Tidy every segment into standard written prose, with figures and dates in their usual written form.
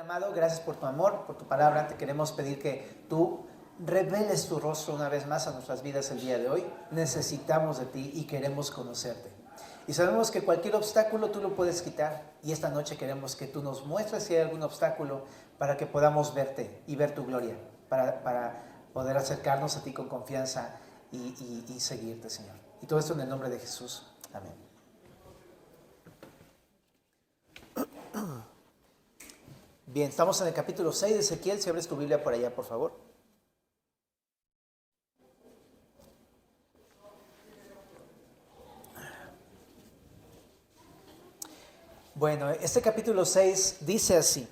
amado, gracias por tu amor, por tu palabra. Te queremos pedir que tú reveles tu rostro una vez más a nuestras vidas el día de hoy. Necesitamos de ti y queremos conocerte. Y sabemos que cualquier obstáculo tú lo puedes quitar. Y esta noche queremos que tú nos muestres si hay algún obstáculo para que podamos verte y ver tu gloria, para poder acercarnos a ti con confianza y seguirte, Señor. Y todo esto en el nombre de Jesús. Amén. Bien, estamos en el capítulo 6 de Ezequiel. Si abres tu Biblia por allá, por favor. Bueno, este capítulo 6 dice así: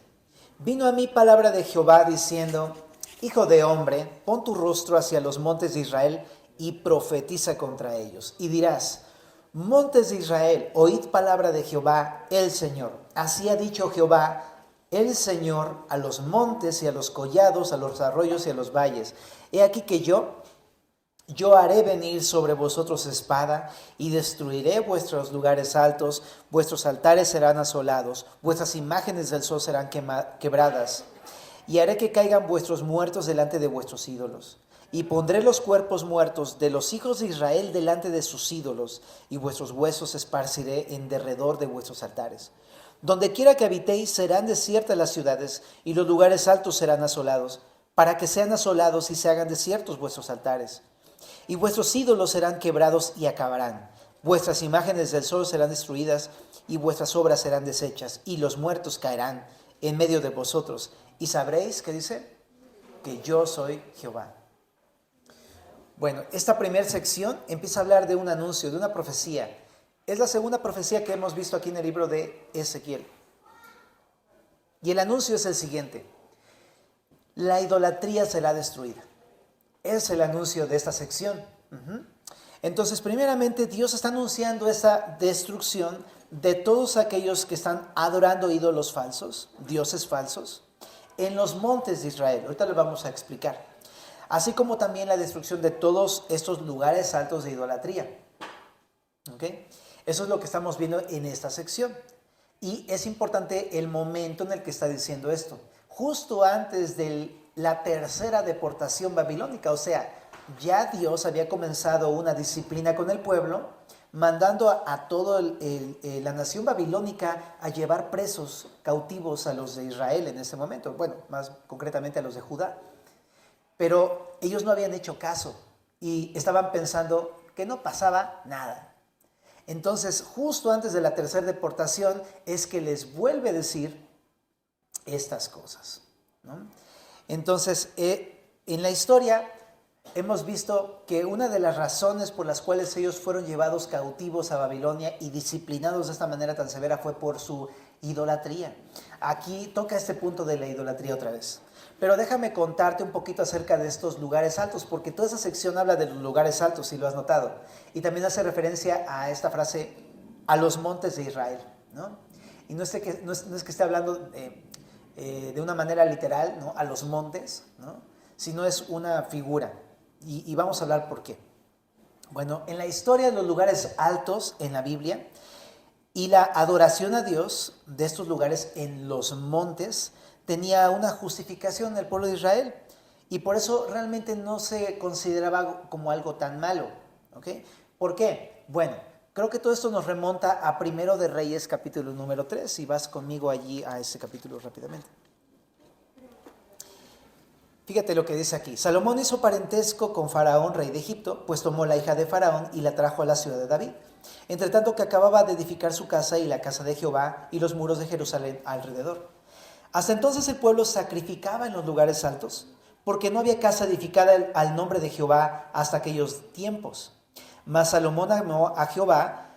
Vino a mí palabra de Jehová diciendo: Hijo de hombre, pon tu rostro hacia los montes de Israel y profetiza contra ellos. Y dirás: Montes de Israel, oíd palabra de Jehová, el Señor. Así ha dicho Jehová, el Señor, a los montes y a los collados, a los arroyos y a los valles. He aquí que yo haré venir sobre vosotros espada y destruiré vuestros lugares altos, vuestros altares serán asolados, vuestras imágenes del sol serán quebradas, y haré que caigan vuestros muertos delante de vuestros ídolos. Y pondré los cuerpos muertos de los hijos de Israel delante de sus ídolos, y vuestros huesos esparciré en derredor de vuestros altares. Donde quiera que habitéis serán desiertas las ciudades, y los lugares altos serán asolados, para que sean asolados y se hagan desiertos vuestros altares. Y vuestros ídolos serán quebrados y acabarán. Vuestras imágenes del sol serán destruidas, y vuestras obras serán deshechas, y los muertos caerán en medio de vosotros. Y sabréis, ¿qué dice? Que yo soy Jehová. Bueno, esta primera sección empieza a hablar de un anuncio, de una profecía. Es la segunda profecía que hemos visto aquí en el libro de Ezequiel. Y el anuncio es el siguiente: la idolatría será destruida. Es el anuncio de esta sección. Entonces, primeramente, Dios está anunciando esa destrucción de todos aquellos que están adorando ídolos falsos, dioses falsos, en los montes de Israel. Ahorita lo vamos a explicar. Así como también la destrucción de todos estos lugares altos de idolatría. ¿Okay? Eso es lo que estamos viendo en esta sección. Y es importante el momento en el que está diciendo esto. Justo antes de la tercera deportación babilónica, o sea, ya Dios había comenzado una disciplina con el pueblo, mandando a toda la nación babilónica a llevar presos, cautivos a los de Israel en ese momento, bueno, más concretamente a los de Judá. Pero ellos no habían hecho caso y estaban pensando que no pasaba nada. Entonces, justo antes de la tercera deportación es que les vuelve a decir estas cosas, ¿no? Entonces, en la historia hemos visto que una de las razones por las cuales ellos fueron llevados cautivos a Babilonia y disciplinados de esta manera tan severa fue por su idolatría. Aquí toca este punto de la idolatría otra vez. Pero déjame contarte un poquito acerca de estos lugares altos, porque toda esa sección habla de los lugares altos, si lo has notado. Y también hace referencia a esta frase, a los montes de Israel, ¿no? Y no es que esté hablando de una manera literal, ¿no?, a los montes, ¿no?, sino es una figura. Y vamos a hablar por qué. Bueno, en la historia de los lugares altos en la Biblia y la adoración a Dios de estos lugares en los montes tenía una justificación en el pueblo de Israel, y por eso realmente no se consideraba como algo tan malo, ¿ok? ¿Por qué? Bueno, creo que todo esto nos remonta a Primero de Reyes, capítulo número 3, si vas conmigo allí a ese capítulo rápidamente. Fíjate lo que dice aquí: Salomón hizo parentesco con Faraón, rey de Egipto, pues tomó la hija de Faraón y la trajo a la ciudad de David, entre tanto que acababa de edificar su casa y la casa de Jehová y los muros de Jerusalén alrededor. Hasta entonces el pueblo sacrificaba en los lugares altos, porque no había casa edificada al nombre de Jehová hasta aquellos tiempos. Mas Salomón amó a Jehová,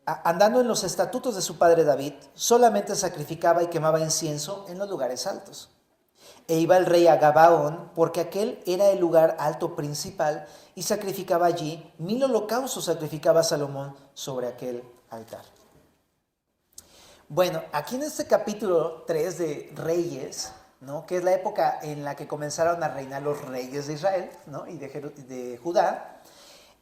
andando en los estatutos de su padre David, solamente sacrificaba y quemaba incienso en los lugares altos. E iba el rey a Gabaón, porque aquel era el lugar alto principal, y sacrificaba allí 1000 holocaustos, sacrificaba Salomón sobre aquel altar. Bueno, aquí en este capítulo 3 de Reyes, ¿no?, que es la época en la que comenzaron a reinar los reyes de Israel, ¿no?, y de Judá,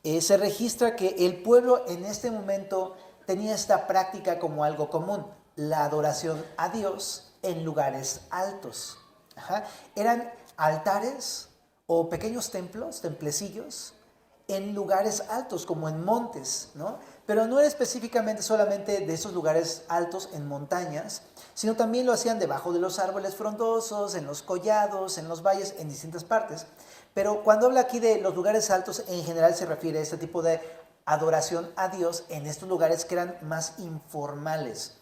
se registra que el pueblo en este momento tenía esta práctica como algo común: la adoración a Dios en lugares altos. Ajá. Eran altares o pequeños templos, templecillos, en lugares altos, como en montes, ¿no? Pero no era específicamente solamente de esos lugares altos en montañas, sino también lo hacían debajo de los árboles frondosos, en los collados, en los valles, en distintas partes. Pero cuando habla aquí de los lugares altos, en general se refiere a este tipo de adoración a Dios en estos lugares que eran más informales.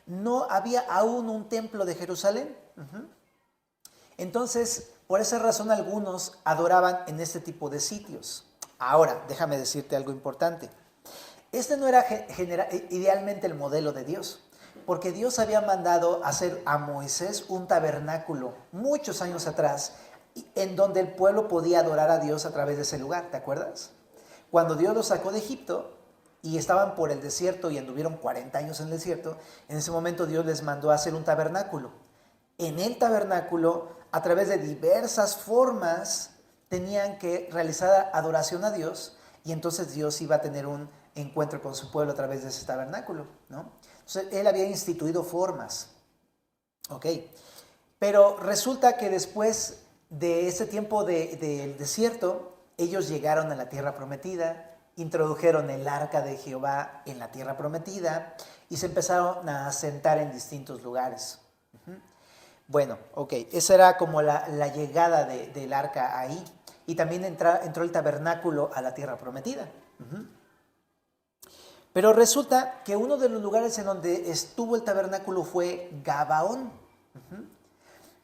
No había aún un templo de Jerusalén. Entonces, por esa razón algunos adoraban en este tipo de sitios. Ahora, déjame decirte algo importante. Este no era idealmente el modelo de Dios, porque Dios había mandado hacer a Moisés un tabernáculo muchos años atrás, en donde el pueblo podía adorar a Dios a través de ese lugar, ¿te acuerdas? Cuando Dios los sacó de Egipto y estaban por el desierto y anduvieron 40 años en el desierto, en ese momento Dios les mandó a hacer un tabernáculo. En el tabernáculo, a través de diversas formas, tenían que realizar adoración a Dios, y entonces Dios iba a tener un encuentro con su pueblo a través de ese tabernáculo, ¿no? Entonces, él había instituido formas, ¿ok? Pero resulta que después de ese tiempo del desierto, ellos llegaron a la tierra prometida, introdujeron el arca de Jehová en la tierra prometida y se empezaron a asentar en distintos lugares. Bueno, ok, esa era como la llegada del arca ahí. Y también entró el tabernáculo a la tierra prometida. Pero resulta que uno de los lugares en donde estuvo el tabernáculo fue Gabaón.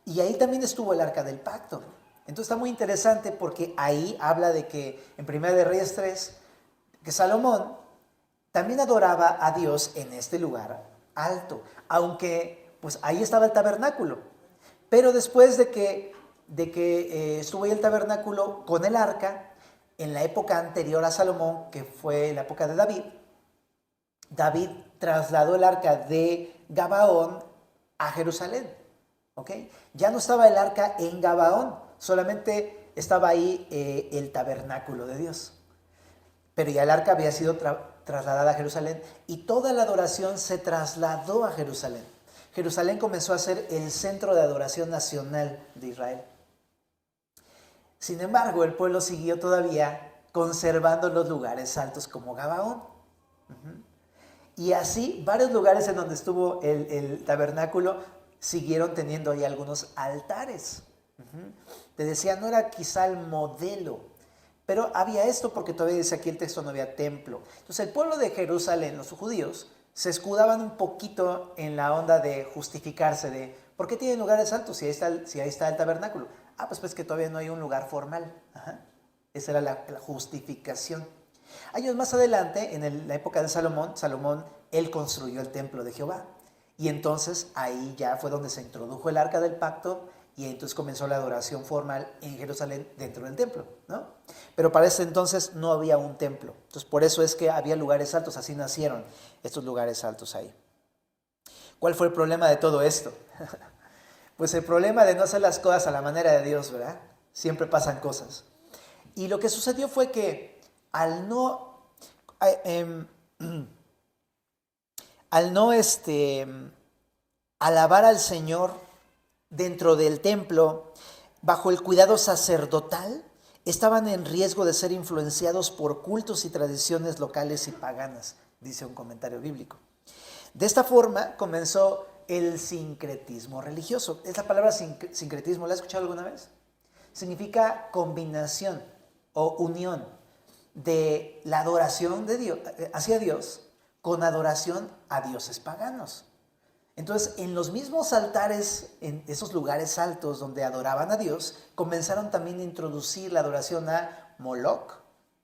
Y ahí también estuvo el arca del pacto. Entonces está muy interesante porque ahí habla de que en 1 de Reyes 3, que Salomón también adoraba a Dios en este lugar alto, aunque pues ahí estaba el tabernáculo. Pero después de que estuvo ahí el tabernáculo con el arca, en la época anterior a Salomón, que fue la época de David, David trasladó el arca de Gabaón a Jerusalén. ¿Ok? Ya no estaba el arca en Gabaón, solamente estaba ahí el tabernáculo de Dios. Pero ya el arca había sido trasladada a Jerusalén y toda la adoración se trasladó a Jerusalén. Jerusalén comenzó a ser el centro de adoración nacional de Israel. Sin embargo, el pueblo siguió todavía conservando los lugares altos como Gabaón. Y así, varios lugares en donde estuvo el tabernáculo siguieron teniendo ahí algunos altares. Te decía, no era quizá el modelo, pero había esto porque todavía dice aquí el texto, no había templo. Entonces el pueblo de Jerusalén, los judíos, se escudaban un poquito en la onda de justificarse de ¿por qué tienen lugares altos si ahí está el tabernáculo? Pues que todavía no hay un lugar formal. Esa era la justificación. Años más adelante, en la época de Salomón, él construyó el templo de Jehová. Y entonces ahí ya fue donde se introdujo el arca del pacto y entonces comenzó la adoración formal en Jerusalén dentro del templo, ¿no? Pero para ese entonces no había un templo. Entonces por eso es que había lugares altos, así nacieron estos lugares altos ahí. ¿Cuál fue el problema de todo esto? Pues el problema de no hacer las cosas a la manera de Dios, ¿verdad? Siempre pasan cosas. Y lo que sucedió fue que al no alabar al Señor dentro del templo, bajo el cuidado sacerdotal, estaban en riesgo de ser influenciados por cultos y tradiciones locales y paganas, dice un comentario bíblico. De esta forma comenzó el sincretismo religioso. ¿Esta palabra sincretismo la has escuchado alguna vez? Significa combinación o unión de la adoración de Dios, hacia Dios con adoración a dioses paganos. Entonces, en los mismos altares, en esos lugares altos donde adoraban a Dios, comenzaron también a introducir la adoración a Moloch,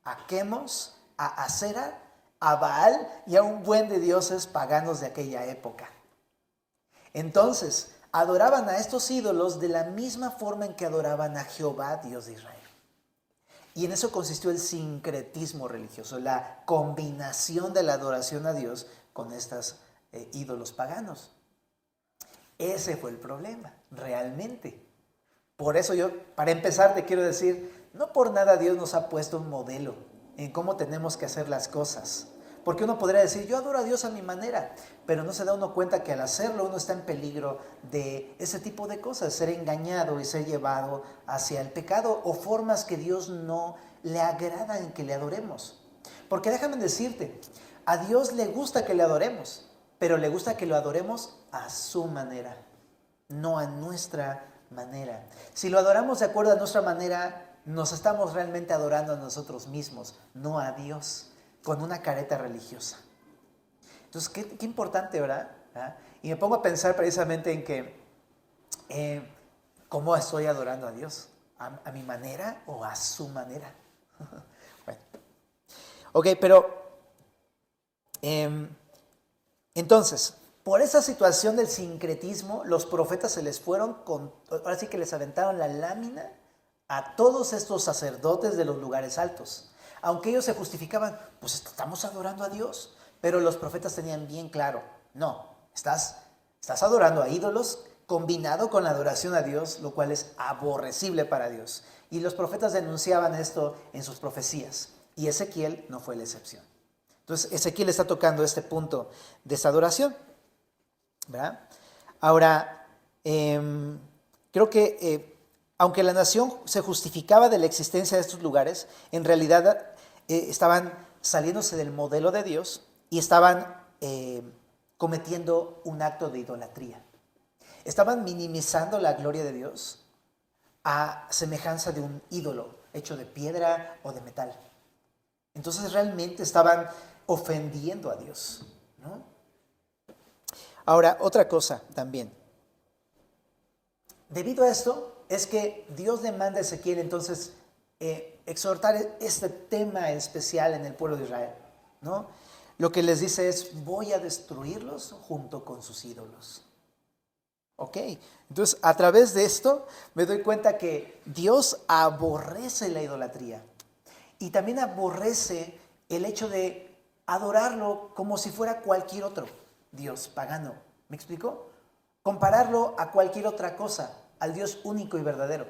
a Quemos, a Acera, a Baal y a un buen de dioses paganos de aquella época. Entonces, adoraban a estos ídolos de la misma forma en que adoraban a Jehová, Dios de Israel. Y en eso consistió el sincretismo religioso, la combinación de la adoración a Dios con estos ídolos paganos. Ese fue el problema, realmente. Por eso yo, para empezar, te quiero decir, no por nada Dios nos ha puesto un modelo en cómo tenemos que hacer las cosas. Porque uno podría decir, yo adoro a Dios a mi manera, pero no se da uno cuenta que al hacerlo uno está en peligro de ese tipo de cosas, ser engañado y ser llevado hacia el pecado o formas que Dios no le agradan que le adoremos. Porque déjame decirte, a Dios le gusta que le adoremos, pero le gusta que lo adoremos a su manera, no a nuestra manera. Si lo adoramos de acuerdo a nuestra manera, nos estamos realmente adorando a nosotros mismos, no a Dios, con una careta religiosa. Entonces, qué importante, ¿verdad? Y me pongo a pensar precisamente en que, ¿cómo estoy adorando a Dios? ¿A mi manera o a su manera? Bueno. Ok, pero entonces, por esa situación del sincretismo, los profetas se les fueron, ahora sí que les aventaron la lámina a todos estos sacerdotes de los lugares altos. Aunque ellos se justificaban, pues estamos adorando a Dios, pero los profetas tenían bien claro, no, estás adorando a ídolos combinado con la adoración a Dios, lo cual es aborrecible para Dios. Y los profetas denunciaban esto en sus profecías, y Ezequiel no fue la excepción. Entonces, Ezequiel está tocando este punto de esta adoración, ¿verdad? Ahora, creo que aunque la nación se justificaba de la existencia de estos lugares, en realidad estaban saliéndose del modelo de Dios y estaban cometiendo un acto de idolatría. Estaban minimizando la gloria de Dios a semejanza de un ídolo hecho de piedra o de metal. Entonces realmente estaban ofendiendo a Dios, ¿no? Ahora, otra cosa también. Debido a esto, es que Dios le manda a Ezequiel entonces exhortar este tema especial en el pueblo de Israel, ¿no? Lo que les dice es, voy a destruirlos junto con sus ídolos. Ok, entonces a través de esto me doy cuenta que Dios aborrece la idolatría y también aborrece el hecho de adorarlo como si fuera cualquier otro Dios pagano. ¿Me explico? Compararlo a cualquier otra cosa, al Dios único y verdadero.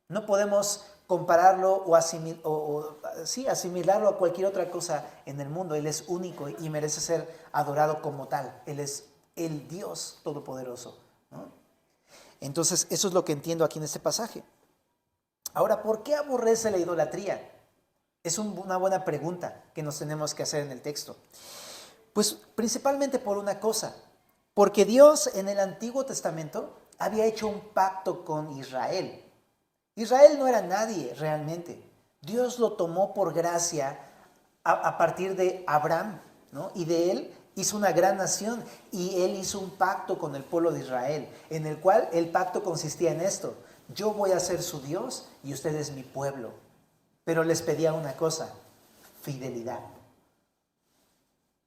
No podemos compararlo o asimilarlo a cualquier otra cosa en el mundo. Él es único y merece ser adorado como tal. Él es el Dios todopoderoso, ¿no? Entonces, eso es lo que entiendo aquí en este pasaje. Ahora, ¿por qué aborrece la idolatría? Es una buena pregunta que nos tenemos que hacer en el texto. Pues principalmente por una cosa, porque Dios en el Antiguo Testamento había hecho un pacto con Israel. Israel no era nadie realmente. Dios lo tomó por gracia a partir de Abraham, ¿no? Y de él hizo una gran nación y él hizo un pacto con el pueblo de Israel, en el cual el pacto consistía en esto: yo voy a ser su Dios y ustedes mi pueblo. Pero les pedía una cosa: fidelidad.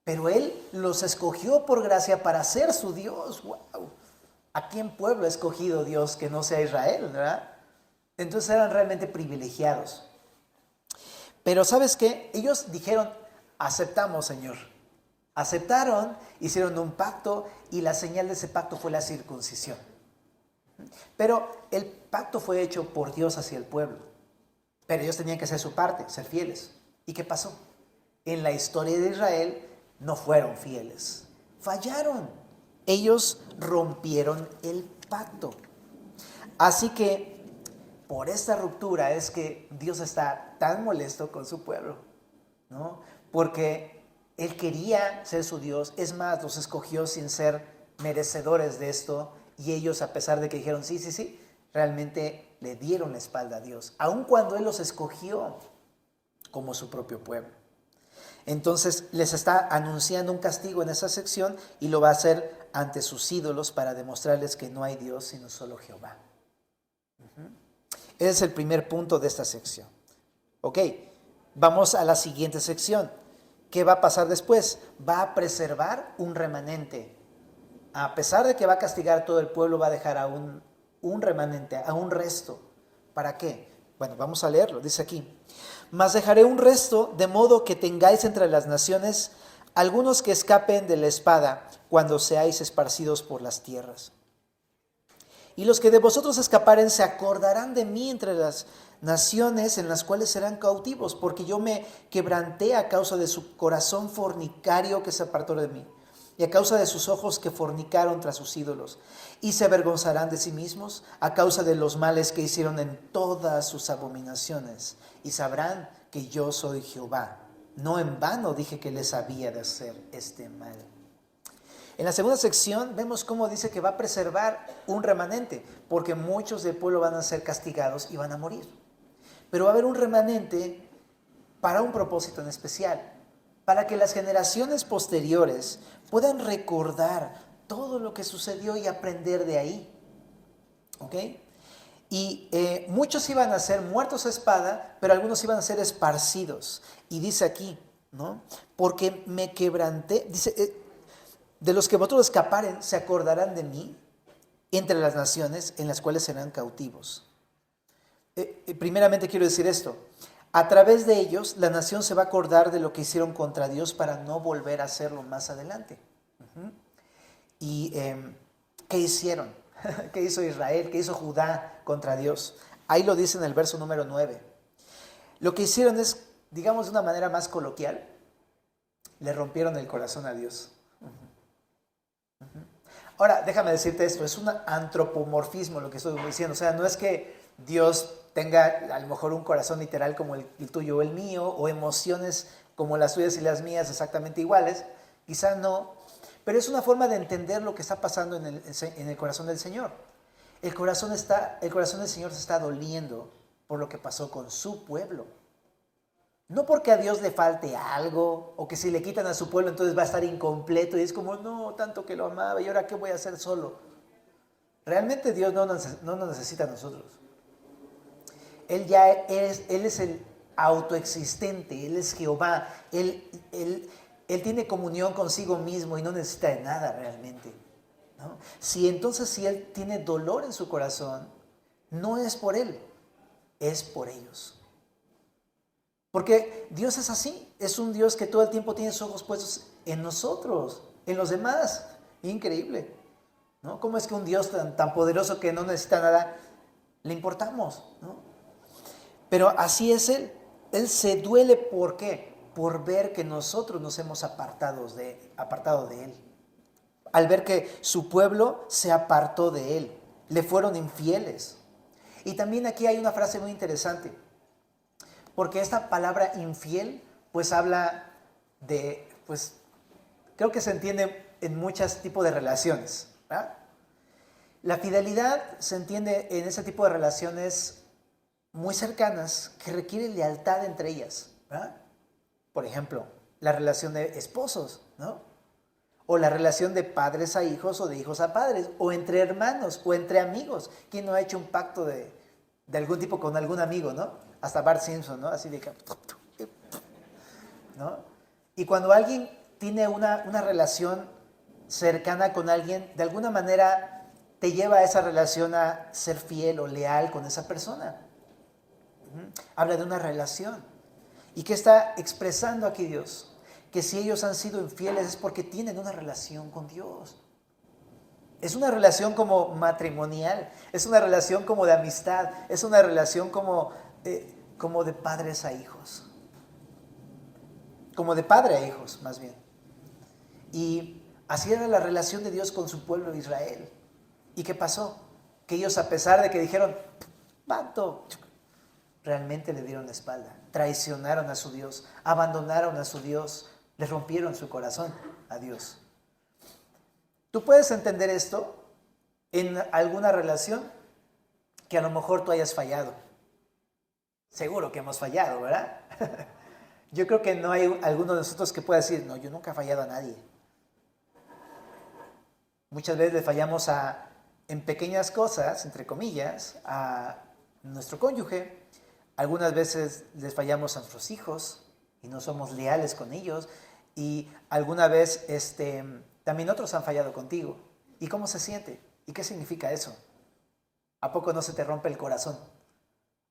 Pero él los escogió por gracia para ser su Dios. ¡Wow! ¿A quién pueblo ha escogido Dios que no sea Israel, verdad? Entonces eran realmente privilegiados. Pero ¿sabes qué? Ellos dijeron, aceptamos, Señor. Aceptaron, hicieron un pacto y la señal de ese pacto fue la circuncisión. Pero el pacto fue hecho por Dios hacia el pueblo. Pero ellos tenían que hacer su parte, ser fieles. ¿Y qué pasó? En la historia de Israel no fueron fieles. Fallaron. Ellos rompieron el pacto. Así que por esta ruptura es que Dios está tan molesto con su pueblo, ¿no? Porque Él quería ser su Dios. Es más, los escogió sin ser merecedores de esto. Y ellos, a pesar de que dijeron sí, realmente le dieron la espalda a Dios, aun cuando Él los escogió como su propio pueblo. Entonces les está anunciando un castigo en esa sección y lo va a hacer ante sus ídolos para demostrarles que no hay Dios sino solo Jehová. Ese es el primer punto de esta sección. Ok, vamos a la siguiente sección. ¿Qué va a pasar después? Va a preservar un remanente. A pesar de que va a castigar todo el pueblo, va a dejar a un remanente, a un resto. ¿Para qué? Bueno, vamos a leerlo. Dice aquí: mas dejaré un resto, de modo que tengáis entre las naciones algunos que escapen de la espada cuando seáis esparcidos por las tierras. Y los que de vosotros escaparen se acordarán de mí entre las naciones en las cuales serán cautivos, porque yo me quebranté a causa de su corazón fornicario que se apartó de mí, y a causa de sus ojos que fornicaron tras sus ídolos. Y se avergonzarán de sí mismos a causa de los males que hicieron en todas sus abominaciones. Y sabrán que yo soy Jehová. No en vano dije que les había de hacer este mal. En la segunda sección vemos cómo dice que va a preservar un remanente, porque muchos del pueblo van a ser castigados y van a morir. Pero va a haber un remanente para un propósito en especial, para que las generaciones posteriores puedan recordar todo lo que sucedió y aprender de ahí. ¿Ok? Y muchos iban a ser muertos a espada, pero algunos iban a ser esparcidos. Y dice aquí, ¿no? Porque me quebranté, dice, de los que vosotros escaparen, se acordarán de mí entre las naciones en las cuales serán cautivos. Primeramente quiero decir esto. A través de ellos, la nación se va a acordar de lo que hicieron contra Dios para no volver a hacerlo más adelante. ¿Y qué hicieron? ¿Qué hizo Israel? ¿Qué hizo Judá contra Dios? Ahí lo dice en el verso número 9. Lo que hicieron es, digamos de una manera más coloquial, le rompieron el corazón a Dios. Ahora, déjame decirte esto, es un antropomorfismo lo que estoy diciendo. O sea, no es que Dios tenga a lo mejor un corazón literal como el tuyo o el mío, o emociones como las tuyas y las mías exactamente iguales. Quizá no, pero es una forma de entender lo que está pasando en el corazón del Señor. El corazón del Señor se está doliendo por lo que pasó con su pueblo. No porque a Dios le falte algo, o que si le quitan a su pueblo entonces va a estar incompleto y es como, no, tanto que lo amaba y ahora qué voy a hacer solo. Realmente Dios no nos necesita a nosotros. Él es el autoexistente, Él es Jehová, Él tiene comunión consigo mismo y no necesita de nada realmente, ¿no? Si Él tiene dolor en su corazón, no es por Él, es por ellos. Porque Dios es así, es un Dios que todo el tiempo tiene sus ojos puestos en nosotros, en los demás. Increíble, ¿no? ¿Cómo es que un Dios tan poderoso que no necesita nada, le importamos, ¿no? Pero así es Él. Él se duele, ¿por qué? Por ver que nosotros nos hemos apartado de Él. Al ver que su pueblo se apartó de Él, le fueron infieles. Y también aquí hay una frase muy interesante. Porque esta palabra infiel, pues habla de, pues, creo que se entiende en muchos tipos de relaciones, ¿verdad? La fidelidad se entiende en ese tipo de relaciones muy cercanas que requieren lealtad entre ellas, ¿verdad? Por ejemplo, la relación de esposos, ¿no? O la relación de padres a hijos o de hijos a padres, o entre hermanos, o entre amigos. ¿Quién no ha hecho un pacto de algún tipo con algún amigo, ¿no? Hasta Bart Simpson, ¿no? Así de que, ¿no? Y cuando alguien tiene una relación cercana con alguien, de alguna manera te lleva a esa relación a ser fiel o leal con esa persona. Habla de una relación. ¿Y qué está expresando aquí Dios? Que si ellos han sido infieles es porque tienen una relación con Dios. Es una relación como matrimonial, es una relación como de amistad, es una relación como de padres a hijos. Como de padre a hijos, más bien. Y así era la relación de Dios con su pueblo de Israel. ¿Y qué pasó? Que ellos, a pesar de que dijeron, pacto, realmente le dieron la espalda, traicionaron a su Dios, abandonaron a su Dios, le rompieron su corazón a Dios. ¿Tú puedes entender esto en alguna relación que a lo mejor tú hayas fallado? Seguro que hemos fallado, ¿verdad? Yo creo que no hay alguno de nosotros que pueda decir, no, yo nunca he fallado a nadie. Muchas veces le fallamos en pequeñas cosas, entre comillas, a nuestro cónyuge. Algunas veces les fallamos a nuestros hijos y no somos leales con ellos. Y alguna vez también otros han fallado contigo. ¿Y cómo se siente? ¿Y qué significa eso? ¿A poco no se te rompe el corazón?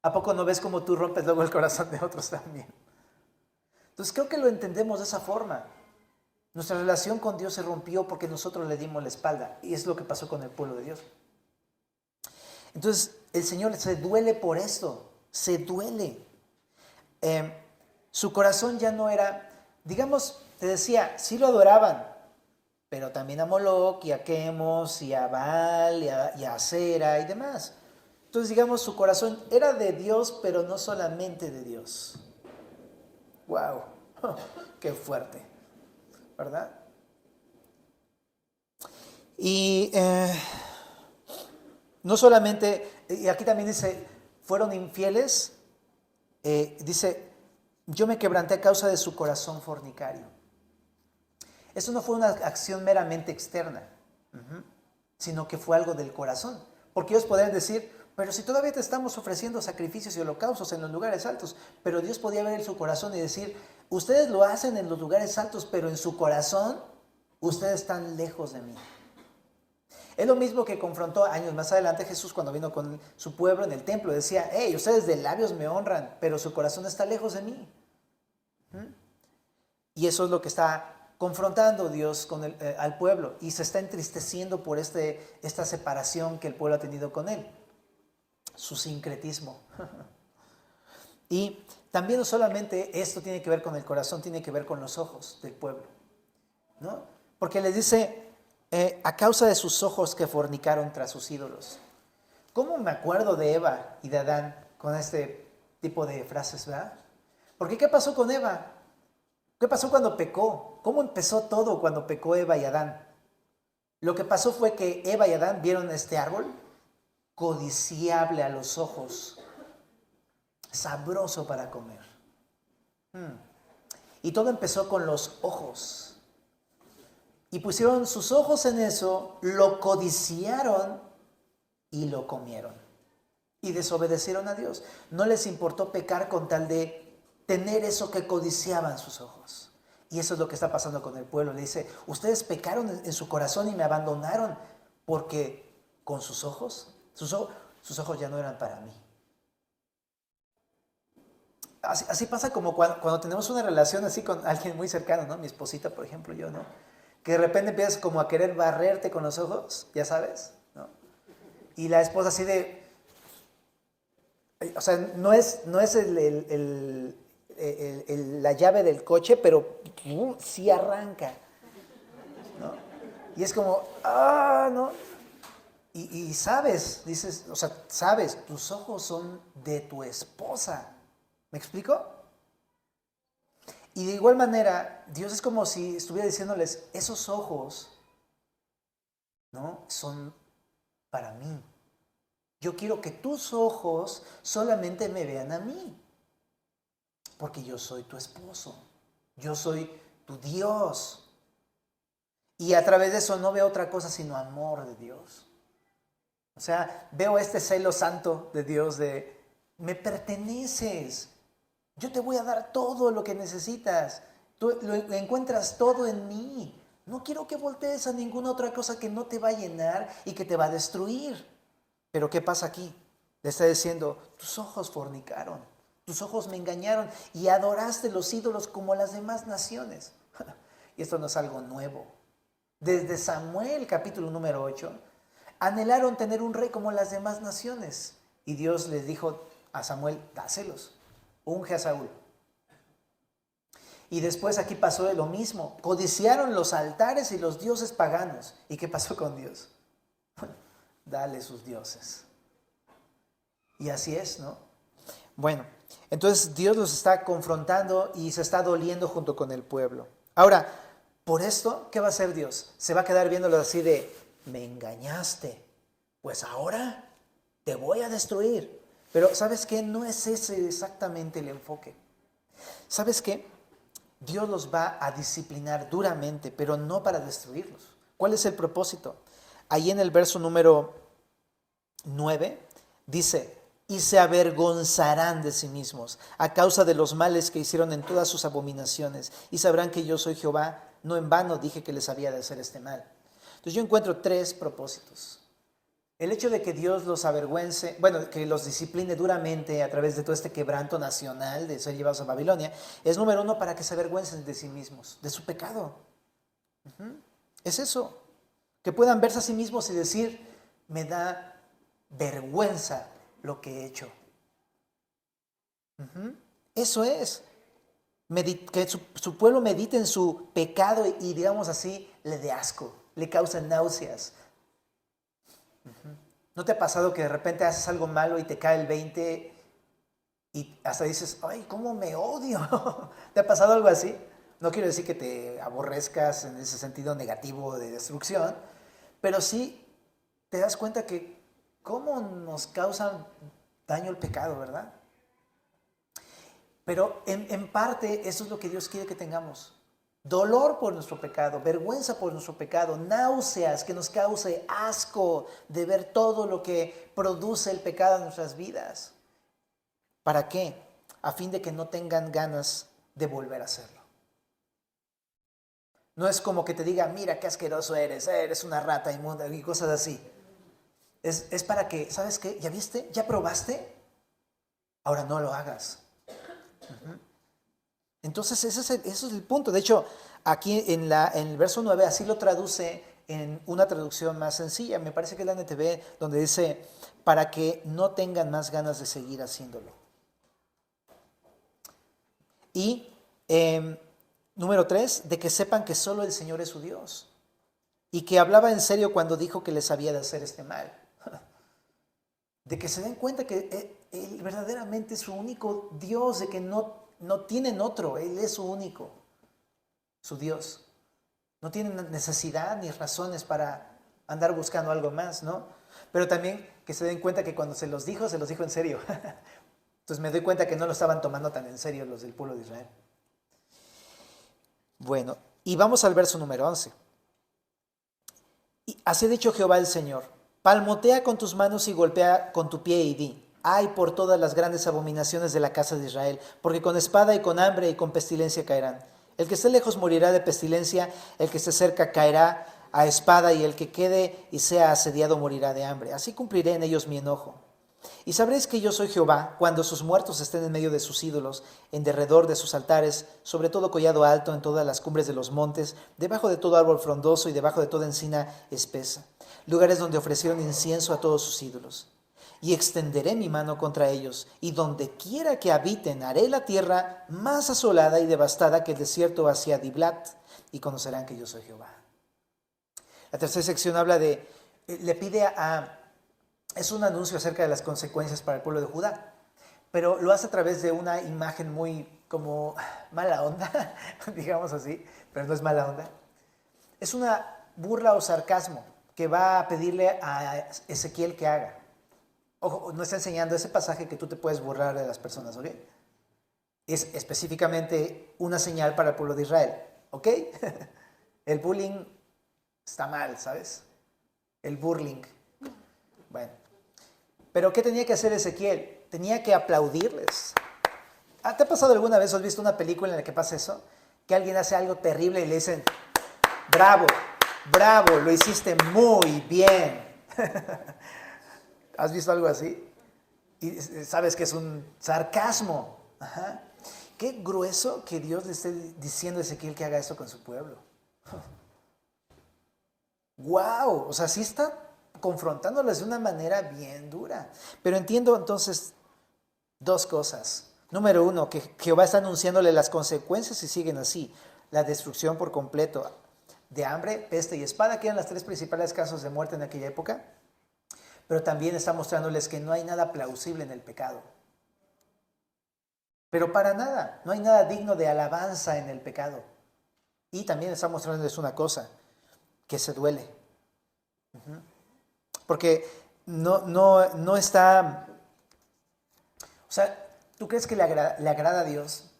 ¿A poco no ves cómo tú rompes luego el corazón de otros también? Entonces creo que lo entendemos de esa forma. Nuestra relación con Dios se rompió porque nosotros le dimos la espalda. Y es lo que pasó con el pueblo de Dios. Entonces el Señor se duele por esto, se duele. Su corazón ya no era, digamos, te decía, sí lo adoraban, pero también a Moloch y a Quemos y a Baal y a Acera y demás. Entonces, digamos, su corazón era de Dios, pero no solamente de Dios. ¡Wow! ¡Qué fuerte! ¿Verdad? Y no solamente, y aquí también dice, fueron infieles, dice, yo me quebranté a causa de su corazón fornicario. Eso no fue una acción meramente externa, sino que fue algo del corazón. Porque ellos podrían decir, pero si todavía te estamos ofreciendo sacrificios y holocaustos en los lugares altos, pero Dios podía ver en su corazón y decir, ustedes lo hacen en los lugares altos, pero en su corazón, ustedes están lejos de mí. Es lo mismo que confrontó años más adelante Jesús cuando vino con su pueblo en el templo. Decía, hey, ustedes de labios me honran, pero su corazón está lejos de mí. Y eso es lo que está confrontando Dios con al pueblo. Y se está entristeciendo por esta separación que el pueblo ha tenido con él. Su sincretismo. Y también no solamente esto tiene que ver con el corazón, tiene que ver con los ojos del pueblo, ¿no? Porque les dice, a causa de sus ojos que fornicaron tras sus ídolos. ¿Cómo me acuerdo de Eva y de Adán con este tipo de frases, verdad? Porque ¿qué pasó con Eva? ¿Qué pasó cuando pecó? ¿Cómo empezó todo cuando pecó Eva y Adán? Lo que pasó fue que Eva y Adán vieron este árbol codiciable a los ojos, sabroso para comer. Y todo empezó con los ojos. Y pusieron sus ojos en eso, lo codiciaron y lo comieron. Y desobedecieron a Dios. No les importó pecar con tal de tener eso que codiciaban sus ojos. Y eso es lo que está pasando con el pueblo. Le dice, ustedes pecaron en su corazón y me abandonaron porque con sus ojos, sus ojos ya no eran para mí. Así pasa como cuando tenemos una relación así con alguien muy cercano, ¿no? Mi esposita, por ejemplo, yo, ¿no? Que de repente empiezas como a querer barrerte con los ojos, ya sabes, ¿no? Y la esposa así de... O sea, no es la llave del coche, pero sí arranca, ¿no? Y es como, ¿no? Y sabes, dices, o sea, sabes, tus ojos son de tu esposa. ¿Me explico? Y de igual manera, Dios es como si estuviera diciéndoles, esos ojos, ¿no? Son para mí. Yo quiero que tus ojos solamente me vean a mí. Porque yo soy tu esposo. Yo soy tu Dios. Y a través de eso no veo otra cosa sino amor de Dios. O sea, veo este celo santo de Dios de, me perteneces. Yo te voy a dar todo lo que necesitas. Tú lo encuentras todo en mí. No quiero que voltees a ninguna otra cosa que no te va a llenar y que te va a destruir. Pero ¿qué pasa aquí? Le está diciendo, tus ojos fornicaron, tus ojos me engañaron y adoraste los ídolos como las demás naciones. Y esto no es algo nuevo. Desde Samuel, capítulo número 8, anhelaron tener un rey como las demás naciones. Y Dios les dijo a Samuel, dáselos, unge a Saúl. Y después aquí pasó lo mismo. Codiciaron los altares y los dioses paganos. ¿Y qué pasó con Dios? Bueno, dale sus dioses. Y así es, ¿no? Bueno, entonces Dios los está confrontando y se está doliendo junto con el pueblo. Ahora, por esto, ¿qué va a hacer Dios? Se va a quedar viéndolo así de, me engañaste, pues ahora te voy a destruir. Pero ¿sabes qué? No es ese exactamente el enfoque. ¿Sabes qué? Dios los va a disciplinar duramente, pero no para destruirlos. ¿Cuál es el propósito? Ahí en el verso número 9 dice, y se avergonzarán de sí mismos a causa de los males que hicieron en todas sus abominaciones, y sabrán que yo soy Jehová, no en vano dije que les había de hacer este mal. Entonces yo encuentro 3 propósitos. El hecho de que Dios los avergüence, bueno, que los discipline duramente a través de todo este quebranto nacional de ser llevados a Babilonia, es número 1 para que se avergüencen de sí mismos, de su pecado. Es eso, que puedan verse a sí mismos y decir, me da vergüenza lo que he hecho. Eso es. Que su pueblo medite en su pecado y digamos así, le dé asco, le causa náuseas. ¿No te ha pasado que de repente haces algo malo y te cae el 20 y hasta dices, ay, cómo me odio? ¿Te ha pasado algo así? No quiero decir que te aborrezcas en ese sentido negativo de destrucción, pero sí te das cuenta que cómo nos causa daño el pecado, ¿verdad? Pero en parte eso es lo que Dios quiere que tengamos. Dolor por nuestro pecado, vergüenza por nuestro pecado, náuseas que nos cause asco de ver todo lo que produce el pecado en nuestras vidas. ¿Para qué? A fin de que no tengan ganas de volver a hacerlo. No es como que te diga, mira qué asqueroso eres una rata inmunda y cosas así. Es para que, ¿sabes qué? ¿Ya viste? ¿Ya probaste? Ahora no lo hagas. Entonces ese es el punto. De hecho, aquí en el verso 9 así lo traduce en una traducción más sencilla. Me parece que es la NTV, donde dice, para que no tengan más ganas de seguir haciéndolo. Y número 3, de que sepan que solo el Señor es su Dios. Y que hablaba en serio cuando dijo que les había de hacer este mal. De que se den cuenta que Él verdaderamente es su único Dios, de que no tienen otro, Él es su único, su Dios. No tienen necesidad ni razones para andar buscando algo más, ¿no? Pero también que se den cuenta que cuando se los dijo en serio. Entonces me doy cuenta que no lo estaban tomando tan en serio los del pueblo de Israel. Bueno, y vamos al verso número 11. Y así ha dicho Jehová el Señor, palmotea con tus manos y golpea con tu pie y di, ay por todas las grandes abominaciones de la casa de Israel, porque con espada y con hambre y con pestilencia caerán. El que esté lejos morirá de pestilencia, el que esté cerca caerá a espada, y el que quede y sea asediado morirá de hambre. Así cumpliré en ellos mi enojo. Y sabréis que yo soy Jehová, cuando sus muertos estén en medio de sus ídolos, en derredor de sus altares, sobre todo collado alto, en todas las cumbres de los montes, debajo de todo árbol frondoso y debajo de toda encina espesa, lugares donde ofrecieron incienso a todos sus ídolos. Y extenderé mi mano contra ellos, y donde quiera que habiten haré la tierra más asolada y devastada que el desierto hacia Diblat, y conocerán que yo soy Jehová. La tercera sección habla le pide es un anuncio acerca de las consecuencias para el pueblo de Judá, pero lo hace a través de una imagen muy como mala onda, digamos así, pero no es mala onda. Es una burla o sarcasmo que va a pedirle a Ezequiel que haga. Ojo, no está enseñando ese pasaje que tú te puedes burlar de las personas, ¿ok? Es específicamente una señal para el pueblo de Israel, ¿ok? El bullying está mal, ¿sabes? El burling. Bueno, pero ¿qué tenía que hacer Ezequiel? Tenía que aplaudirles. ¿Te ha pasado alguna vez, has visto una película en la que pasa eso? Que alguien hace algo terrible y le dicen, bravo, bravo, lo hiciste muy bien. ¿Has visto algo así? Y sabes que es un sarcasmo. Ajá. Qué grueso que Dios le esté diciendo a Ezequiel que haga eso con su pueblo. ¡Wow! O sea, sí está confrontándoles de una manera bien dura. Pero entiendo entonces dos cosas. Número uno, que Jehová está anunciándole las consecuencias si siguen así. La destrucción por completo de hambre, peste y espada, que eran las tres principales causas de muerte en aquella época. Pero también está mostrándoles que no hay nada plausible en el pecado. Pero para nada, no hay nada digno de alabanza en el pecado. Y también está mostrándoles una cosa, que se duele. Porque no está... O sea, ¿tú crees que le agrada a Dios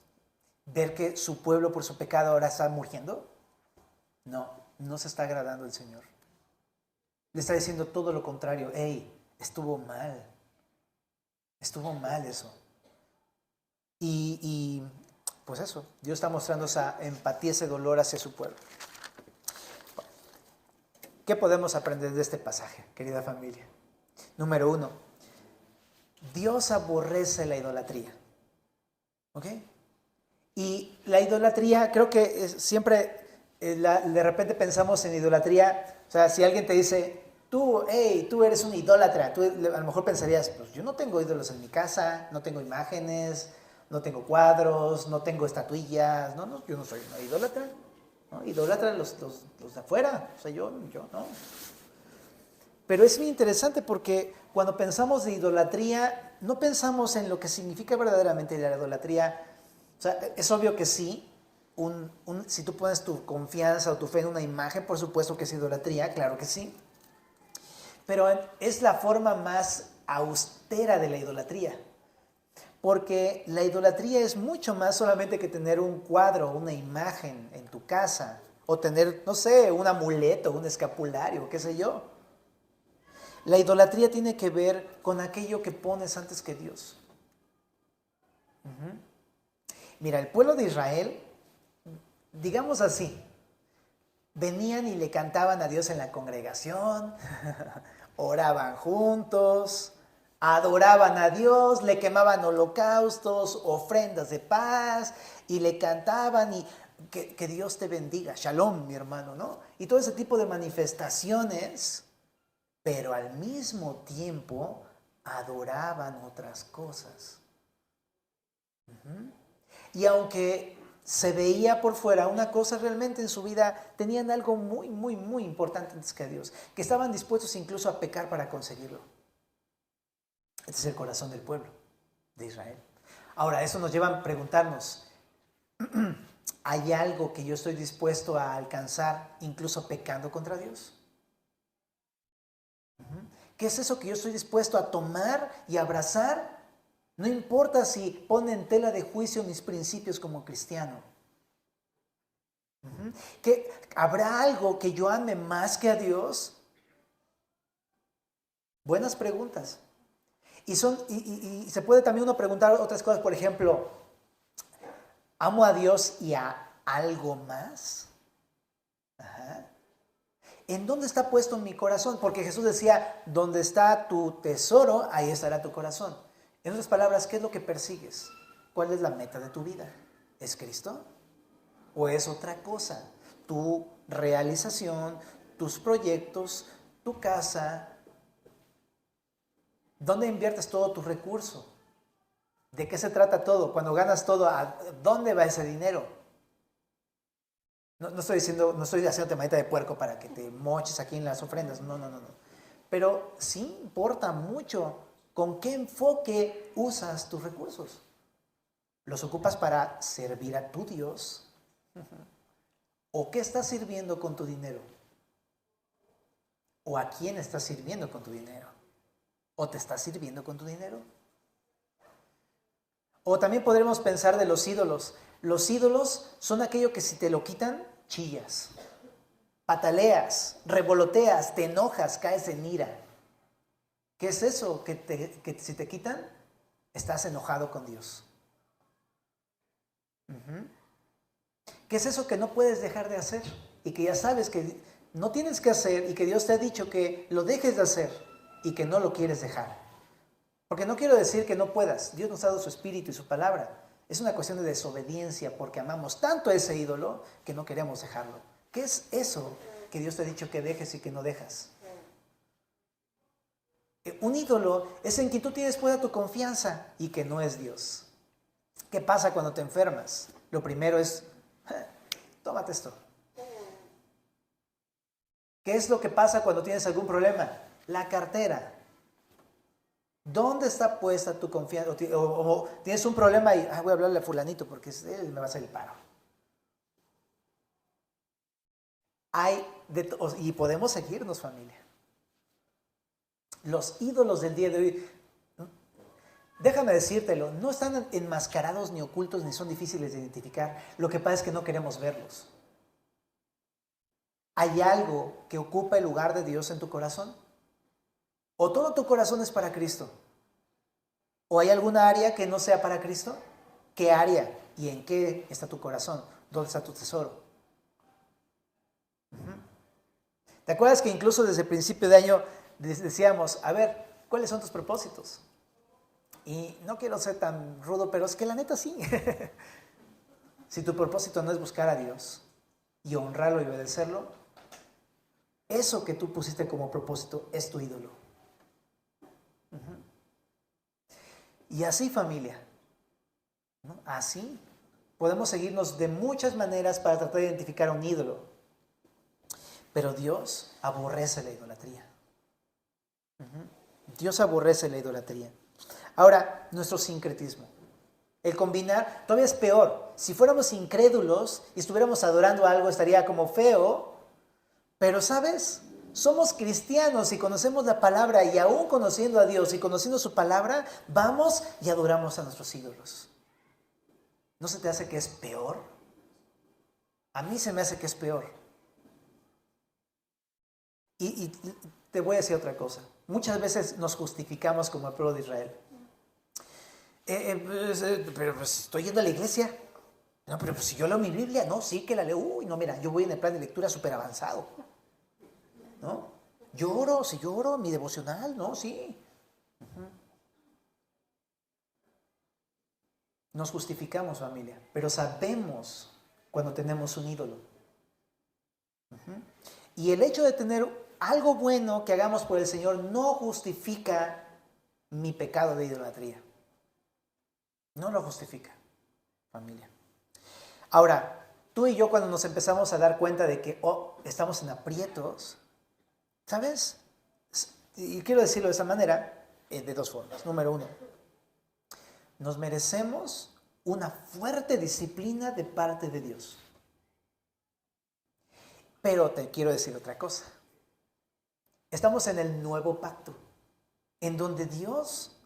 ver que su pueblo por su pecado ahora está muriendo? No se está agradando el Señor. Le está diciendo todo lo contrario. Hey, estuvo mal eso. Y pues eso, Dios está mostrando esa empatía, ese dolor hacia su pueblo. ¿Qué podemos aprender de este pasaje, querida familia? Número uno, Dios aborrece la idolatría. ¿Ok? Y la idolatría, creo que siempre de repente pensamos en idolatría. O sea, si alguien te dice, tú eres un idólatra. Tú a lo mejor pensarías, pues yo no tengo ídolos en mi casa, no tengo imágenes, no tengo cuadros, no tengo estatuillas. No, yo no soy una idólatra. ¿No? Idólatra los de afuera, o sea, yo no. Pero es muy interesante porque cuando pensamos de idolatría, no pensamos en lo que significa verdaderamente la idolatría. O sea, es obvio que sí, si tú pones tu confianza o tu fe en una imagen, por supuesto que es idolatría, claro que sí. Pero es la forma más austera de la idolatría. Porque la idolatría es mucho más solamente que tener un cuadro, una imagen en tu casa, o tener, no sé, un amuleto, un escapulario, qué sé yo. La idolatría tiene que ver con aquello que pones antes que Dios. Mira, el pueblo de Israel, digamos así, venían y le cantaban a Dios en la congregación, oraban juntos, adoraban a Dios, le quemaban holocaustos, ofrendas de paz, y le cantaban y que Dios te bendiga, shalom, mi hermano, ¿no? Y todo ese tipo de manifestaciones, pero al mismo tiempo adoraban otras cosas. Y aunque se veía por fuera una cosa, realmente en su vida tenían algo muy, muy, muy importante antes que a Dios, que estaban dispuestos incluso a pecar para conseguirlo. Este es el corazón del pueblo de Israel. Ahora, eso nos lleva a preguntarnos, ¿hay algo que yo estoy dispuesto a alcanzar incluso pecando contra Dios? ¿Qué es eso que yo estoy dispuesto a tomar y abrazar? No importa si pone en tela de juicio mis principios como cristiano. ¿Que habrá algo que yo ame más que a Dios? Buenas preguntas. Y se puede también uno preguntar otras cosas, por ejemplo, ¿amo a Dios y a algo más? ¿En dónde está puesto mi corazón? Porque Jesús decía, donde está tu tesoro, ahí estará tu corazón. En otras palabras, ¿qué es lo que persigues? ¿Cuál es la meta de tu vida? ¿Es Cristo? ¿O es otra cosa? Tu realización, tus proyectos, tu casa. ¿Dónde inviertes todo tu recurso? ¿De qué se trata todo? Cuando ganas todo, ¿a dónde va ese dinero? No estoy diciendo, no estoy haciendo manita de puerco para que te moches aquí en las ofrendas. No. Pero sí importa mucho con qué enfoque usas tus recursos. ¿Los ocupas para servir a tu Dios? ¿O qué estás sirviendo con tu dinero? ¿O a quién estás sirviendo con tu dinero? ¿O te estás sirviendo con tu dinero? O también podremos pensar de los ídolos. Los ídolos son aquello que si te lo quitan, chillas, pataleas, revoloteas, te enojas, caes en ira. ¿Qué es eso? Que si te quitan, estás enojado con Dios. ¿Qué es eso que no puedes dejar de hacer? Y que ya sabes que no tienes que hacer y que Dios te ha dicho que lo dejes de hacer y que no lo quieres dejar. Porque no quiero decir que no puedas. Dios nos ha dado su espíritu y su palabra. Es una cuestión de desobediencia porque amamos tanto a ese ídolo que no queremos dejarlo. ¿Qué es eso que Dios te ha dicho que dejes y que no dejas? Un ídolo es en quien tú tienes puesta tu confianza y que no es Dios. ¿Qué pasa cuando te enfermas? Lo primero es, tómate esto. ¿Qué es lo que pasa cuando tienes algún problema? La cartera. ¿Dónde está puesta tu confianza? O tienes un problema y voy a hablarle a fulanito porque él me va a hacer el paro. Y podemos seguirnos, familia. Los ídolos del día de hoy, déjame decírtelo, no están enmascarados ni ocultos ni son difíciles de identificar. Lo que pasa es que no queremos verlos. ¿Hay algo que ocupa el lugar de Dios en tu corazón? ¿O todo tu corazón es para Cristo? ¿O hay alguna área que no sea para Cristo? ¿Qué área? ¿Y en qué está tu corazón? ¿Dónde está tu tesoro? ¿Te acuerdas que incluso desde el principio de año decíamos, a ver, ¿cuáles son tus propósitos? Y no quiero ser tan rudo, pero es que la neta sí. Si tu propósito no es buscar a Dios y honrarlo y obedecerlo, eso que tú pusiste como propósito es tu ídolo. Y así, familia, ¿no? Así podemos seguirnos de muchas maneras para tratar de identificar a un ídolo. Pero Dios aborrece la idolatría. Dios aborrece la idolatría. Ahora, nuestro sincretismo. El combinar todavía es peor. Si fuéramos incrédulos y estuviéramos adorando algo, estaría como feo. Pero, ¿sabes? Somos cristianos y conocemos la palabra, y aún conociendo a Dios y conociendo su palabra, vamos y adoramos a nuestros ídolos. ¿No se te hace que es peor? A mí se me hace que es peor. Y te voy a decir otra cosa. Muchas veces nos justificamos como el pueblo de Israel. Pero pues estoy yendo a la iglesia. No, pero pues si yo leo mi Biblia, no, sí que la leo. Uy, no, mira, yo voy en el plan de lectura súper avanzado. ¿No? Lloro, si lloro, mi devocional, ¿no? Sí. Nos justificamos, familia, pero sabemos cuando tenemos un ídolo. Y el hecho de tener algo bueno que hagamos por el Señor no justifica mi pecado de idolatría. No lo justifica, familia. Ahora, tú y yo cuando nos empezamos a dar cuenta de que estamos en aprietos, ¿sabes? Y quiero decirlo de esa manera, de dos formas. Número uno, nos merecemos una fuerte disciplina de parte de Dios. Pero te quiero decir otra cosa. Estamos en el nuevo pacto, en donde Dios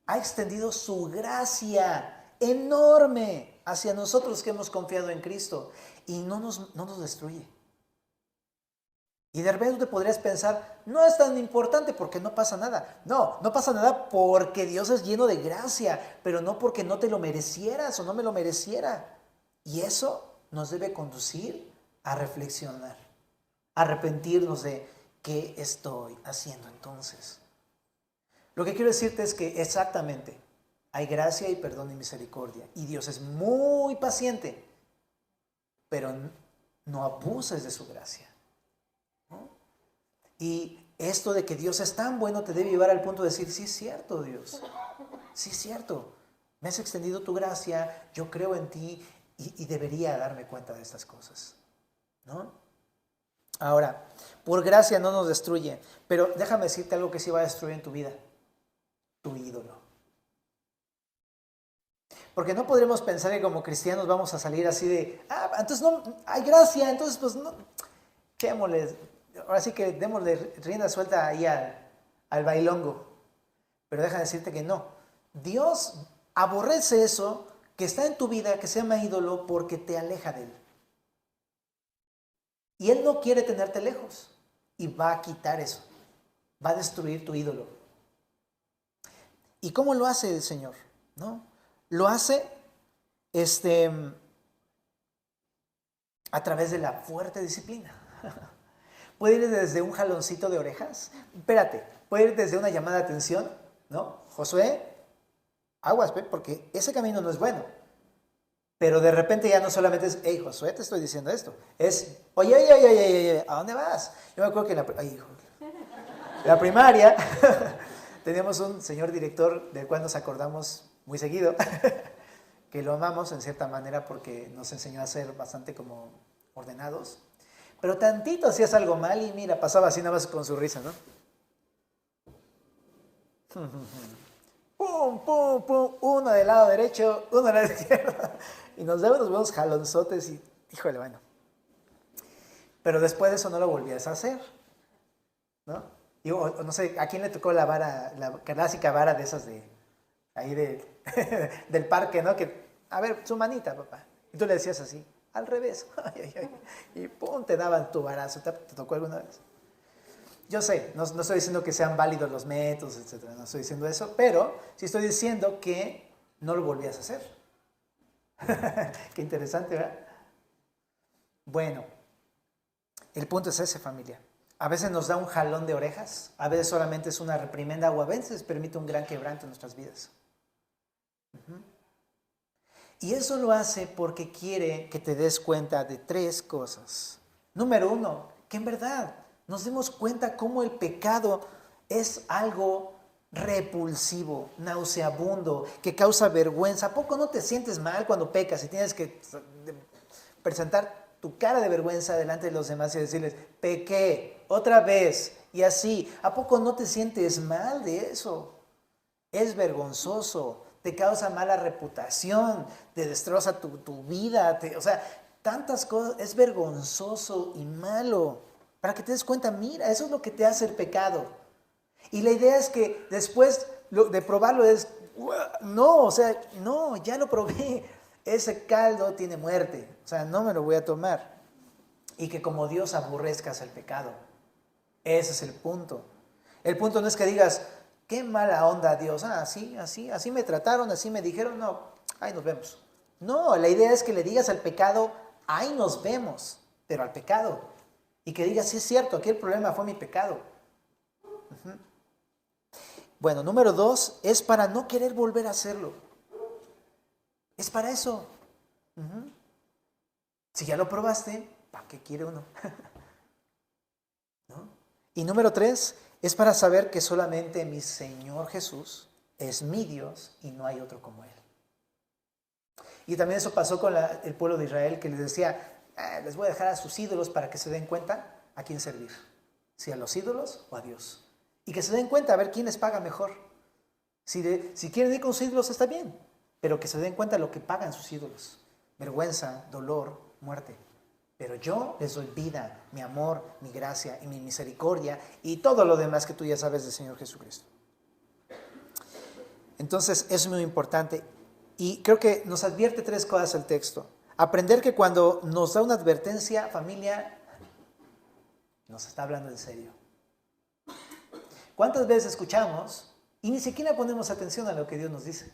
ha extendido su gracia enorme hacia nosotros que hemos confiado en Cristo, y no nos destruye. Y de repente te podrías pensar, no es tan importante porque no pasa nada. No pasa nada porque Dios es lleno de gracia, pero no porque no te lo merecieras o no me lo mereciera. Y eso nos debe conducir a reflexionar, a arrepentirnos de qué estoy haciendo entonces. Lo que quiero decirte es que exactamente hay gracia y perdón y misericordia. Y Dios es muy paciente, pero no abuses de su gracia. Y esto de que Dios es tan bueno te debe llevar al punto de decir, sí es cierto, Dios, sí es cierto, me has extendido tu gracia, yo creo en ti y debería darme cuenta de estas cosas, ¿no? Ahora, por gracia no nos destruye, pero déjame decirte algo que sí va a destruir en tu vida, tu ídolo. Porque no podremos pensar que como cristianos vamos a salir así de, entonces no, hay gracia, entonces pues no, quémosles. Ahora sí que démosle rienda suelta ahí al bailongo. Pero déjame decirte que no. Dios aborrece eso que está en tu vida, que se llama ídolo, porque te aleja de Él. Y Él no quiere tenerte lejos. Y va a quitar eso. Va a destruir tu ídolo. ¿Y cómo lo hace el Señor? ¿No? Lo hace a través de la fuerte disciplina. Puede ir desde un jaloncito de orejas. Espérate, puede ir desde una llamada de atención, ¿no? Josué, aguas, porque ese camino no es bueno. Pero de repente ya no solamente es, hey, Josué, te estoy diciendo esto. Es, oye, ¿a dónde vas? Yo me acuerdo que en la primaria teníamos un señor director del cual nos acordamos muy seguido, que lo amamos en cierta manera porque nos enseñó a ser bastante como ordenados. Pero tantito hacías algo mal y mira, pasaba así nada más con su risa, ¿no? Pum, pum, pum, uno del lado derecho, uno del lado izquierdo. Y nos vemos jalonzotes y, híjole, bueno. Pero después de eso no lo volvías a hacer, ¿no? Y, no sé, ¿a quién le tocó la vara, la clásica vara de esas ahí del parque, ¿no? Que, a ver, su manita, papá. Y tú le decías así. Al revés. Y pum, te daban tu varazo. ¿Te tocó alguna vez? Yo sé, no estoy diciendo que sean válidos los métodos, etcétera. No estoy diciendo eso, pero sí estoy diciendo que no lo volvías a hacer. Qué interesante, ¿verdad? Bueno, el punto es ese, familia. A veces nos da un jalón de orejas, a veces solamente es una reprimenda o a veces permite un gran quebranto en nuestras vidas. Y eso lo hace porque quiere que te des cuenta de tres cosas. Número uno, que en verdad nos demos cuenta cómo el pecado es algo repulsivo, nauseabundo, que causa vergüenza. ¿A poco no te sientes mal cuando pecas y tienes que presentar tu cara de vergüenza delante de los demás y decirles, pequé otra vez y así? ¿A poco no te sientes mal de eso? Es vergonzoso, te causa mala reputación, te destroza tu vida, o sea, tantas cosas, es vergonzoso y malo. Para que te des cuenta, mira, eso es lo que te hace el pecado. Y la idea es que después de probarlo es, no, o sea, no, ya lo probé, ese caldo tiene muerte, o sea, no me lo voy a tomar. Y que como Dios aborrezcas el pecado. Ese es el punto. El punto no es que digas, qué mala onda Dios, así me trataron, así me dijeron, no, ahí nos vemos. No, la idea es que le digas al pecado, ahí nos vemos, pero al pecado. Y que digas, sí es cierto, aquí el problema fue mi pecado. Bueno, número 2, es para no querer volver a hacerlo. Es para eso. Si ya lo probaste, ¿para qué quiere uno? ¿No? Y número 3, es para saber que solamente mi Señor Jesús es mi Dios y no hay otro como Él. Y también eso pasó con el pueblo de Israel, que les decía, les voy a dejar a sus ídolos para que se den cuenta a quién servir. Si a los ídolos o a Dios. Y que se den cuenta a ver quién les paga mejor. Si quieren ir con sus ídolos está bien, pero que se den cuenta de lo que pagan sus ídolos. Vergüenza, dolor, muerte. Pero yo les doy vida, mi amor, mi gracia y mi misericordia y todo lo demás que tú ya sabes del Señor Jesucristo. Entonces, eso es muy importante. Y creo que nos advierte 3 cosas el texto. Aprender que cuando nos da una advertencia, familia, nos está hablando en serio. ¿Cuántas veces escuchamos y ni siquiera ponemos atención a lo que Dios nos dice?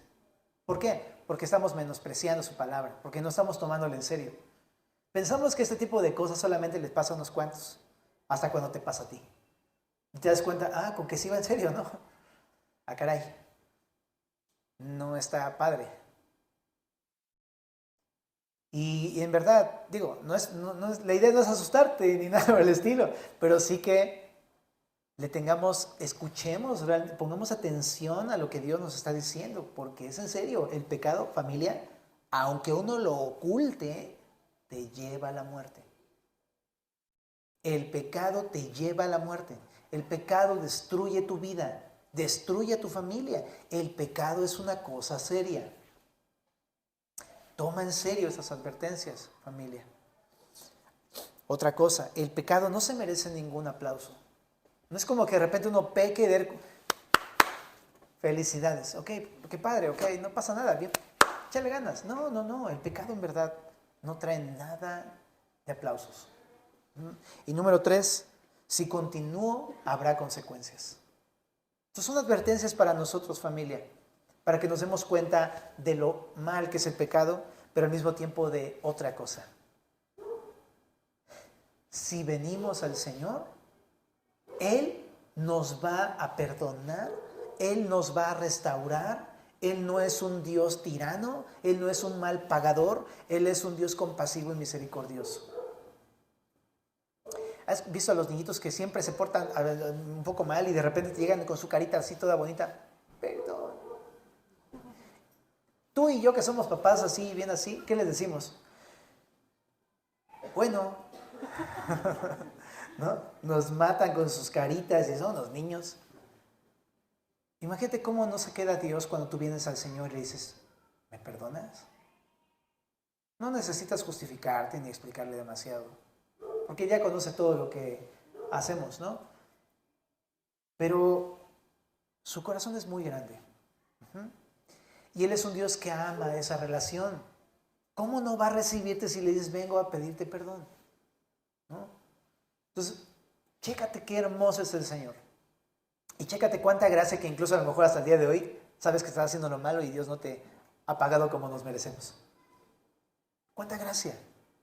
¿Por qué? Porque estamos menospreciando su palabra, porque no estamos tomándolo en serio. Pensamos que este tipo de cosas solamente les pasa a unos cuantos, hasta cuando te pasa a ti. Y te das cuenta, con que sí va en serio, ¿no? Caray, no está padre. Y en verdad, digo, la idea no es asustarte ni nada por el estilo, pero sí que escuchemos, pongamos atención a lo que Dios nos está diciendo, porque es en serio, el pecado, familia, aunque uno lo oculte, te lleva a la muerte. El pecado te lleva a la muerte. El pecado destruye tu vida, destruye a tu familia. El pecado es una cosa seria. Toma en serio esas advertencias, familia. Otra cosa, el pecado no se merece ningún aplauso. No es como que de repente uno peque y de felicidades. Ok, qué padre, ok, no pasa nada, bien, échale ganas. No, el pecado en verdad no trae nada de aplausos. Y número 3, si continúo, habrá consecuencias. Entonces son advertencias para nosotros, familia, para que nos demos cuenta de lo mal que es el pecado, pero al mismo tiempo de otra cosa. Si venimos al Señor, Él nos va a perdonar, Él nos va a restaurar. Él no es un Dios tirano, Él no es un mal pagador, Él es un Dios compasivo y misericordioso. ¿Has visto a los niñitos que siempre se portan un poco mal y de repente te llegan con su carita así toda bonita? Perdón. Tú y yo que somos papás así, bien así, ¿qué les decimos? Bueno, ¿no? Nos matan con sus caritas y son los niños. Imagínate cómo no se queda Dios cuando tú vienes al Señor y le dices, ¿me perdonas? No necesitas justificarte ni explicarle demasiado, porque ya conoce todo lo que hacemos, ¿no? Pero su corazón es muy grande. Y Él es un Dios que ama esa relación. ¿Cómo no va a recibirte si le dices, vengo a pedirte perdón? ¿No? Entonces, chécate qué hermoso es el Señor. Y chécate cuánta gracia que incluso a lo mejor hasta el día de hoy sabes que estás haciendo lo malo y Dios no te ha pagado como nos merecemos. Cuánta gracia,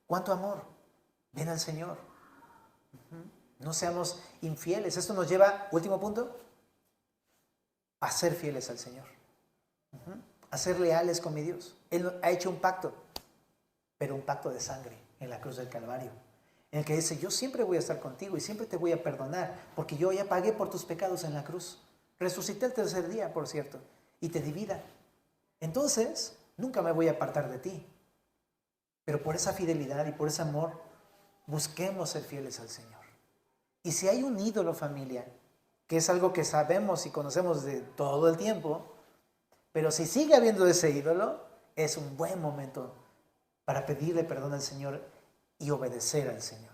cuánto amor. Ven al Señor. No seamos infieles. Esto nos lleva, último punto, a ser fieles al Señor. A ser leales con mi Dios. Él ha hecho un pacto, pero un pacto de sangre en la cruz del Calvario. en el que dice, yo siempre voy a estar contigo y siempre te voy a perdonar, porque yo ya pagué por tus pecados en la cruz. Resucité el tercer día, por cierto, y te di vida. Entonces, nunca me voy a apartar de ti. Pero por esa fidelidad y por ese amor, busquemos ser fieles al Señor. Y si hay un ídolo, familia, que es algo que sabemos y conocemos de todo el tiempo, pero si sigue habiendo ese ídolo, es un buen momento para pedirle perdón al Señor y obedecer al Señor.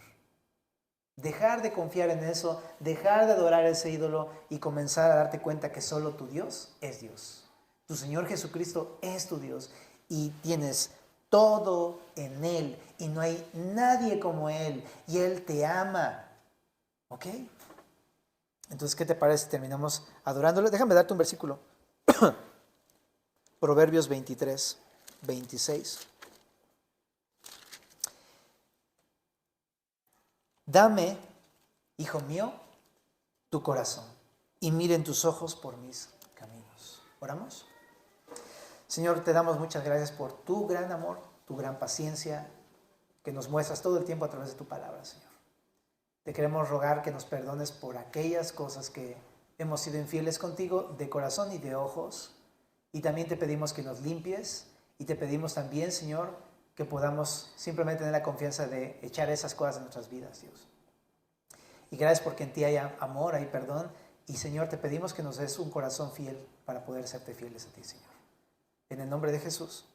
Dejar de confiar en eso, dejar de adorar a ese ídolo y comenzar a darte cuenta que solo tu Dios es Dios. Tu Señor Jesucristo es tu Dios y tienes todo en Él y no hay nadie como Él y Él te ama. ¿Ok? Entonces, ¿qué te parece si terminamos adorándole? Déjame darte un versículo. Proverbios 23, 26. Dame, hijo mío, tu corazón y miren tus ojos por mis caminos. ¿Oramos? Señor, te damos muchas gracias por tu gran amor, tu gran paciencia, que nos muestras todo el tiempo a través de tu palabra, Señor. Te queremos rogar que nos perdones por aquellas cosas que hemos sido infieles contigo de corazón y de ojos. Y también te pedimos que nos limpies y te pedimos también, Señor, que podamos simplemente tener la confianza de echar esas cosas en nuestras vidas, Dios. Y gracias porque en ti hay amor, hay perdón. Y, Señor, te pedimos que nos des un corazón fiel para poder serte fieles a ti, Señor. En el nombre de Jesús.